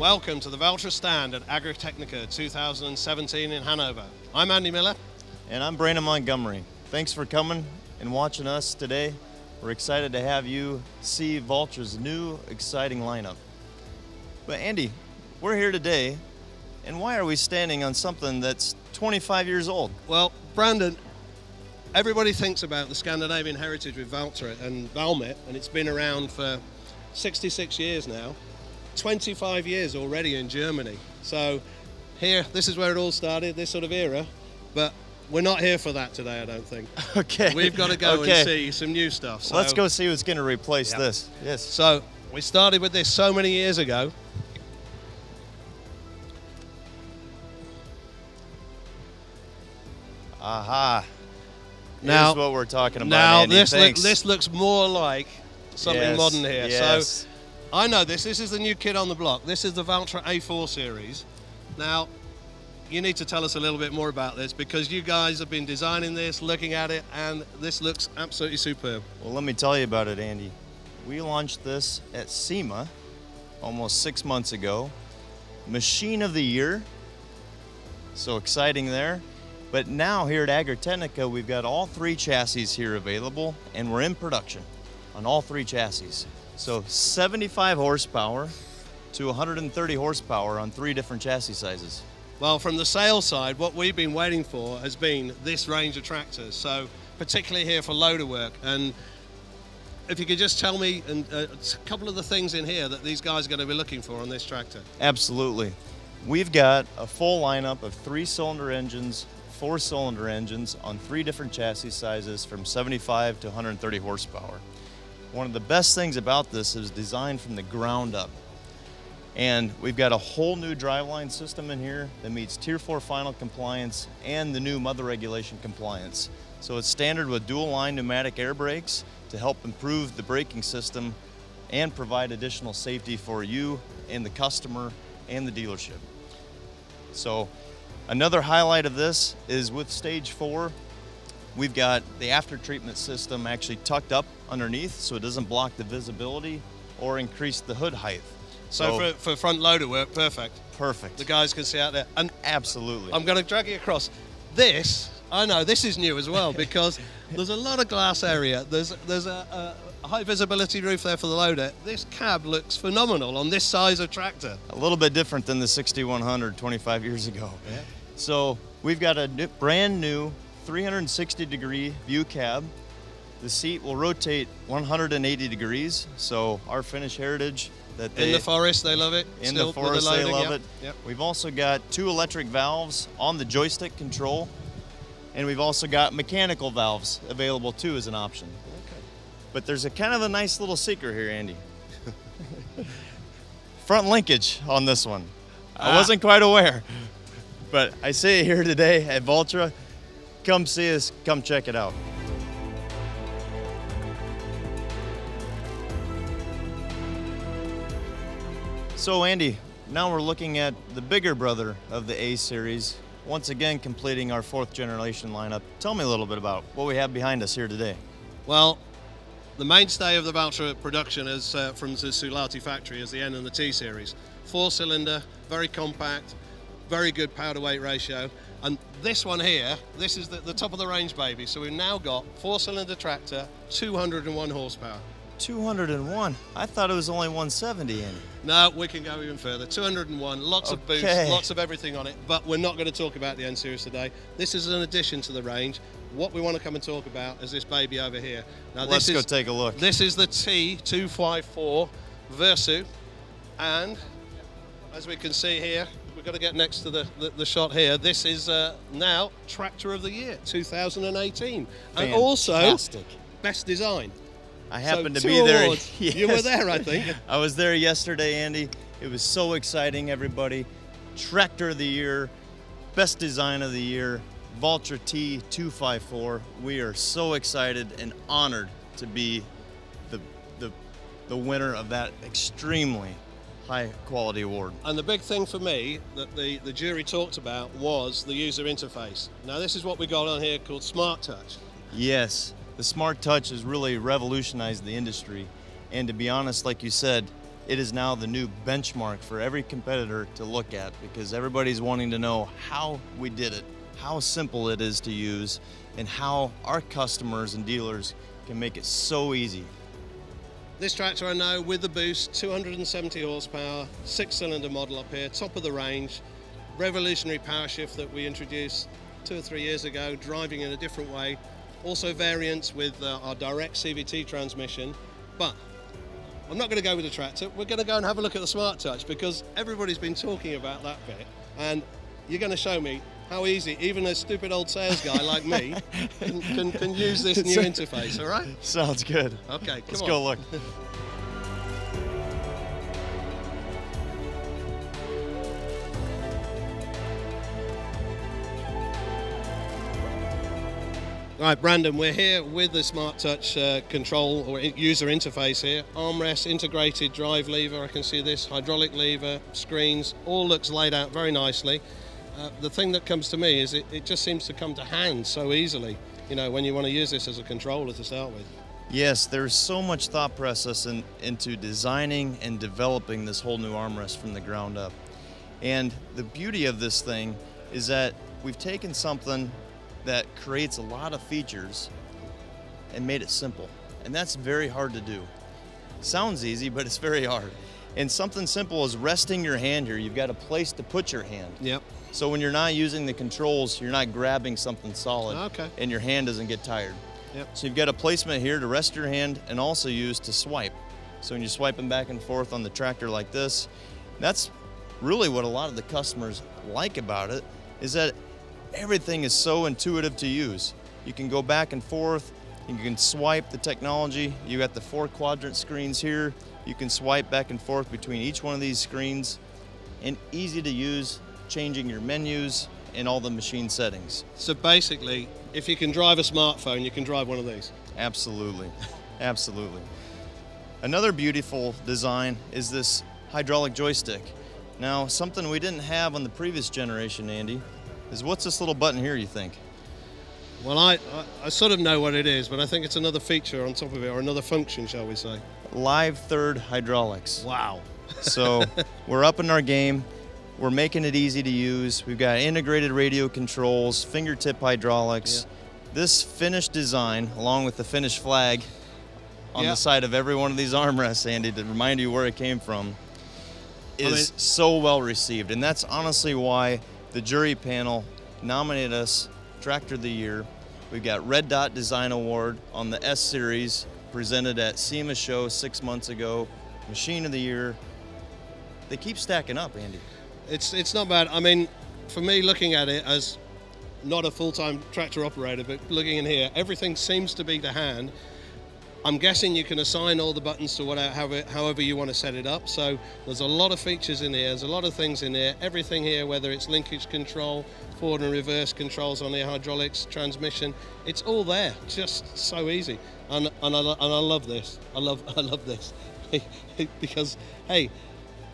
Welcome to the Valtra stand at Agritechnica 2017 in Hanover. I'm Andy Miller. And I'm Brandon Montgomery. Thanks for coming and watching us today. We're excited to have you see Valtra's new exciting lineup. But Andy, we're here today, and why are we standing on something that's 25 years old? Well, Brandon, everybody thinks about the Scandinavian heritage with Valtra and Valmet, and it's been around for 66 years now. 25 years already in Germany. So here, this is where it all started, this sort of era, but we're not here for that today, I don't think. Okay. We've got to go and see some new stuff. So let's go see what's going to replace this. Yes. So we started with this so many years ago. Aha. Now, here's what we're talking about, now Andy. this looks more like something modern here. Yes. So I know this is the new kid on the block. This is the Valtra A4 series. Now, you need to tell us a little bit more about this because you guys have been designing this, looking at it, and this looks absolutely superb. Well, let me tell you about it, Andy. We launched this at SEMA almost 6 months ago. Machine of the Year. So exciting there. But now here at Agritechnica, we've got all three chassis here available, and we're in production on all three chassis. So 75 horsepower to 130 horsepower on three different chassis sizes. Well, from the sales side, what we've been waiting for has been this range of tractors. So particularly here for loader work. And if you could just tell me a couple of the things in here that these guys are going to be looking for on this tractor. Absolutely. We've got a full lineup of 3-cylinder engines, 4-cylinder engines on three different chassis sizes from 75 to 130 horsepower. One of the best things about this is designed from the ground up. And we've got a whole new driveline system in here that meets Tier 4 final compliance and the new mother regulation compliance. So it's standard with dual line pneumatic air brakes to help improve the braking system and provide additional safety for you and the customer and the dealership. So another highlight of this is with Stage 4, we've got the after treatment system actually tucked up underneath so it doesn't block the visibility or increase the hood height. So for front loader work, perfect. Perfect. The guys can see out there. And absolutely. I'm going to drag you across. This, I know, this is new as well because there's a lot of glass area. There's a high visibility roof there for the loader. This cab looks phenomenal on this size of tractor. A little bit different than the 6100 25 years ago. Yeah. So we've got a brand new 360-degree view cab. The seat will rotate 180 degrees. So our Finnish heritage. In the forest, they love it. In the forest, they love it. Yep. We've also got 2 electric valves on the joystick control, and we've also got mechanical valves available too as an option. Okay. But there's a kind of a nice little secret here, Andy. Front linkage on this one. I wasn't quite aware, but I see it here today at Valtra. Come see us, come check it out. So Andy, now we're looking at the bigger brother of the A series, once again completing our 4th generation lineup. Tell me a little bit about what we have behind us here today. Well, the mainstay of the Valtra production is from the Sulati factory is the N and the T series. 4-cylinder, very compact, very good power to weight ratio. And this one here, this is the top of the range baby. So we've now got 4-cylinder tractor, 201 horsepower. 201? I thought it was only 170, Andy. No, we can go even further. 201, lots of boost, lots of everything on it, but we're not going to talk about the N series today. This is an addition to the range. What we want to come and talk about is this baby over here. Now, let's go take a look. This is the T254 Versu, and as we can see here, we've got to get next to the shot here. This is now Tractor of the Year 2018, and also Best Design. I happened to be there. Yes. You were there, I think. I was there yesterday, Andy. It was so exciting, everybody. Tractor of the Year, Best Design of the Year, Valtra T254. We are so excited and honored to be the winner of that extremely high quality award. And the big thing for me that the jury talked about was the user interface. Now this is what we got on here called SmartTouch. Yes. The SmartTouch has really revolutionized the industry, and to be honest, like you said, it is now the new benchmark for every competitor to look at, because everybody's wanting to know how we did it, how simple it is to use, and how our customers and dealers can make it so easy. This tractor, I know, with the boost, 270 horsepower, 6-cylinder model up here, top of the range, revolutionary power shift that we introduced 2 or 3 years ago, driving in a different way. Also variants with our direct CVT transmission. But I'm not going to go with the tractor. We're going to go and have a look at the SmartTouch, because everybody's been talking about that bit, and you're going to show me how easy even a stupid old sales guy like me can use this new interface, all right? Sounds good. Okay, Let's go look. All right, Brandon, we're here with the SmartTouch control or user interface here. Armrest, integrated drive lever, I can see this, hydraulic lever, screens, all looks laid out very nicely. The thing that comes to me is it just seems to come to hand so easily, you know, when you want to use this as a controller to start with. Yes, there's so much thought process into designing and developing this whole new armrest from the ground up. And the beauty of this thing is that we've taken something that creates a lot of features and made it simple. And that's very hard to do. Sounds easy, but it's very hard. And something simple as resting your hand here, you've got a place to put your hand. Yep. So when you're not using the controls, you're not grabbing something solid, okay, and your hand doesn't get tired. Yep. So you've got a placement here to rest your hand and also use to swipe. So when you're swiping back and forth on the tractor like this, that's really what a lot of the customers like about it, is that everything is so intuitive to use. You can go back and forth, you can swipe the technology. You got the 4-quadrant screens here. You can swipe back and forth between each one of these screens, and easy to use, changing your menus and all the machine settings. So basically, if you can drive a smartphone, you can drive one of these. Absolutely, absolutely. Another beautiful design is this hydraulic joystick. Now, something we didn't have on the previous generation, Andy, is what's this little button here, you think? Well, I sort of know what it is, but I think it's another feature on top of it, or another function, shall we say. Live third hydraulics. Wow. So we're upping our game. We're making it easy to use. We've got integrated radio controls, fingertip hydraulics. Yeah. This finished design, along with the finished flag on the side of every one of these armrests, Andy, to remind you where it came from, is so well received. And that's honestly why the jury panel nominated us Tractor of the Year. We've got Red Dot Design Award on the S Series, presented at SEMA Show 6 months ago. Machine of the Year. They keep stacking up, Andy. It's not bad. I mean, for me, looking at it as not a full-time tractor operator, but looking in here, everything seems to be to hand. I'm guessing you can assign all the buttons to however you want to set it up. So there's a lot of features in here. There's a lot of things in here. Everything here, whether it's linkage control, forward and reverse controls on the hydraulics, transmission, it's all there. Just so easy. And I love this. I love this because hey,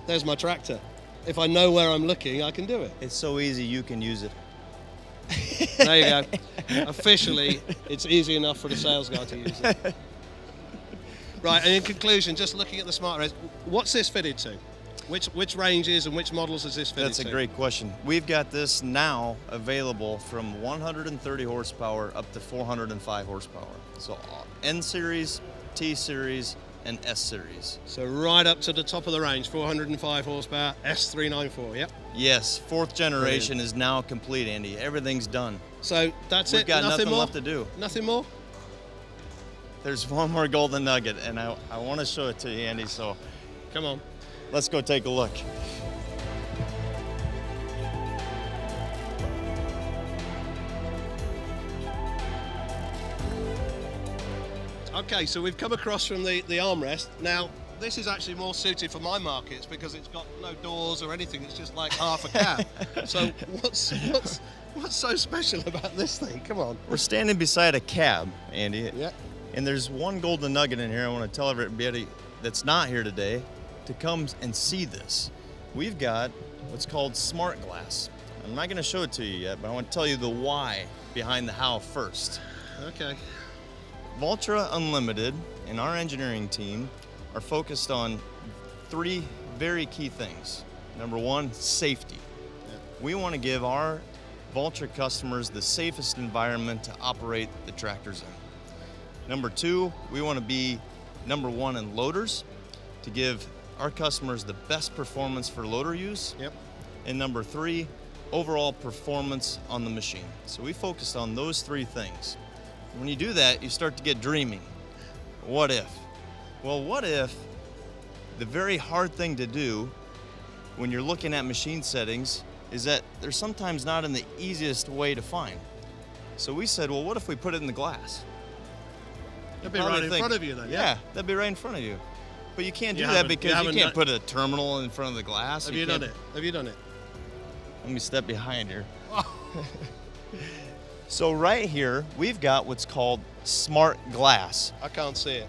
there's my tractor. If I know where I'm looking, I can do it. It's so easy you can use it. There you go. Officially, it's easy enough for the sales guy to use it. Right, and in conclusion, just looking at the SmartRest, what's this fitted to? Which ranges and which models is this fitted to? That's a great question. We've got this now available from 130 horsepower up to 405 horsepower. So N Series, T Series, and S Series. So right up to the top of the range, 405 horsepower, S394, yep. Yes, 4th generation is now complete, Andy. Everything's done. So that's it? We've got nothing left to do. Nothing more? There's one more golden nugget, and I want to show it to you, Andy, so come on. Let's go take a look. Okay, so we've come across from the armrest. Now, this is actually more suited for my markets because it's got no doors or anything. It's just like half a cab. So what's so special about this thing? Come on. We're standing beside a cab, Andy. Yeah. And there's one golden nugget in here I want to tell everybody that's not here today to come and see this. We've got what's called Smart Glass. I'm not going to show it to you yet, but I want to tell you the why behind the how first. Okay. Valtra Unlimited and our engineering team are focused on three very key things. Number one, safety. We want to give our Valtra customers the safest environment to operate the tractors in. Number two, we want to be number one in loaders to give our customers the best performance for loader use. Yep. And number three, overall performance on the machine. So we focused on those three things. When you do that, you start to get dreaming. What if? Well, what if the very hard thing to do when you're looking at machine settings is that they're sometimes not in the easiest way to find. So we said, well, what if we put it in the glass? That'd be right in front of you then. Yeah, that'd be right in front of you. But you can't do that because you can't put a terminal in front of the glass. Have you done it? Have you done it? Let me step behind here. So right here, we've got what's called smart glass. I can't see it.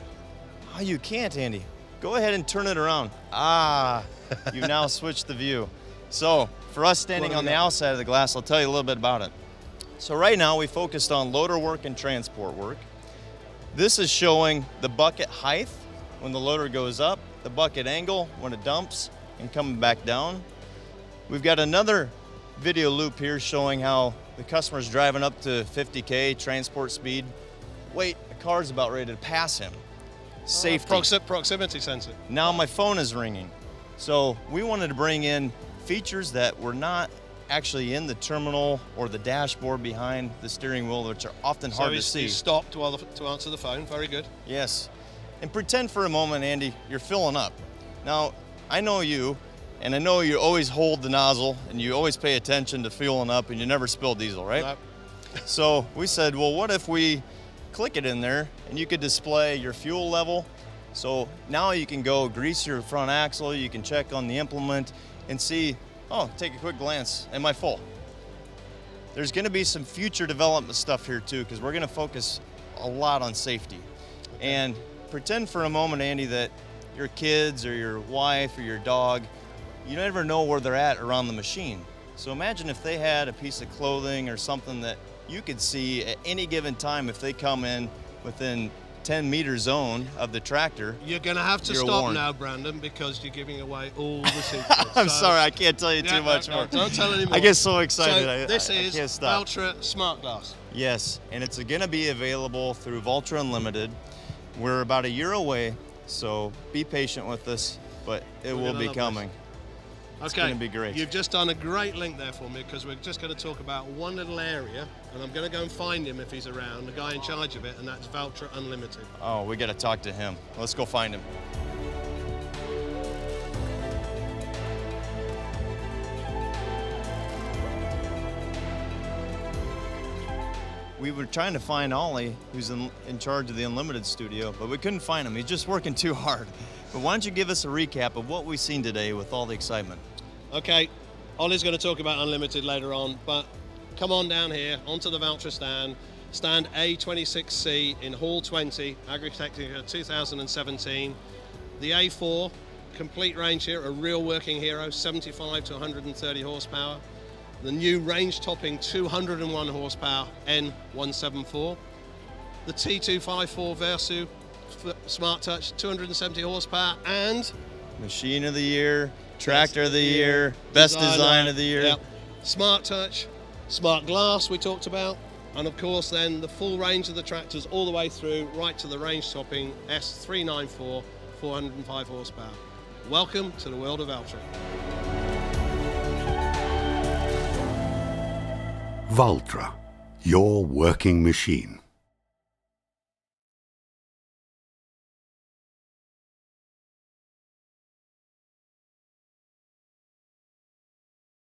Oh, you can't, Andy. Go ahead and turn it around. Ah, you've now switched the view. So for us standing on the outside of the glass, I'll tell you a little bit about it. So right now we focused on loader work and transport work. This is showing the bucket height when the loader goes up, the bucket angle when it dumps and coming back down. We've got another video loop here showing how the customer's driving up to 50K transport speed. Wait, the car's about ready to pass him. Safety. Proximity sensor. Now my phone is ringing. So we wanted to bring in features that were not actually in the terminal or the dashboard behind the steering wheel, which are often hard to see. So he stopped to answer the phone. Very good. Yes. And pretend for a moment, Andy, you're filling up. Now, I know you, and I know you always hold the nozzle, and you always pay attention to fueling up, and you never spill diesel, right? Nope. So we said, well, what if we click it in there, and you could display your fuel level. So now you can go grease your front axle, you can check on the implement, and see, oh, take a quick glance, am I full? There's gonna be some future development stuff here too, because we're gonna focus a lot on safety. Okay. And pretend for a moment, Andy, that your kids or your wife or your dog, you never know where they're at around the machine. So imagine if they had a piece of clothing or something that you could see at any given time if they come in within 10-meter zone of the tractor. You're going to have to stop now, Brandon, because you're giving away all the secrets. I'm sorry, I can't tell you too much more. Don't tell any more. I get so excited. So this is I can't stop. Valtra Smart Glass. Yes, and it's going to be available through Valtra Unlimited. We're about a year away, so be patient with us, but it will be coming. It's going to be great. You've just done a great link there for me, because we're just going to talk about one little area, and I'm going to go and find him if he's around, the guy in charge of it, and that's Valtra Unlimited. Oh, we got to talk to him. Let's go find him. We were trying to find Ollie, who's in charge of the Unlimited studio, but we couldn't find him. He's just working too hard. But why don't you give us a recap of what we've seen today with all the excitement? Okay, Ollie's going to talk about Unlimited later on, but come on down here onto the Valtra stand, stand A26C in Hall 20, Agritechnica 2017. The A4, complete range here, a real working hero, 75 to 130 horsepower. The new range-topping 201 horsepower N174. The T254 Versu SmartTouch 270 horsepower, and Machine of the Year, Tractor of the Year, Best Design of the Year. Yep. SmartTouch, Smart Glass we talked about, and of course then the full range of the tractors all the way through right to the range-topping S394 405 horsepower. Welcome to the world of Valtra. Valtra, your working machine.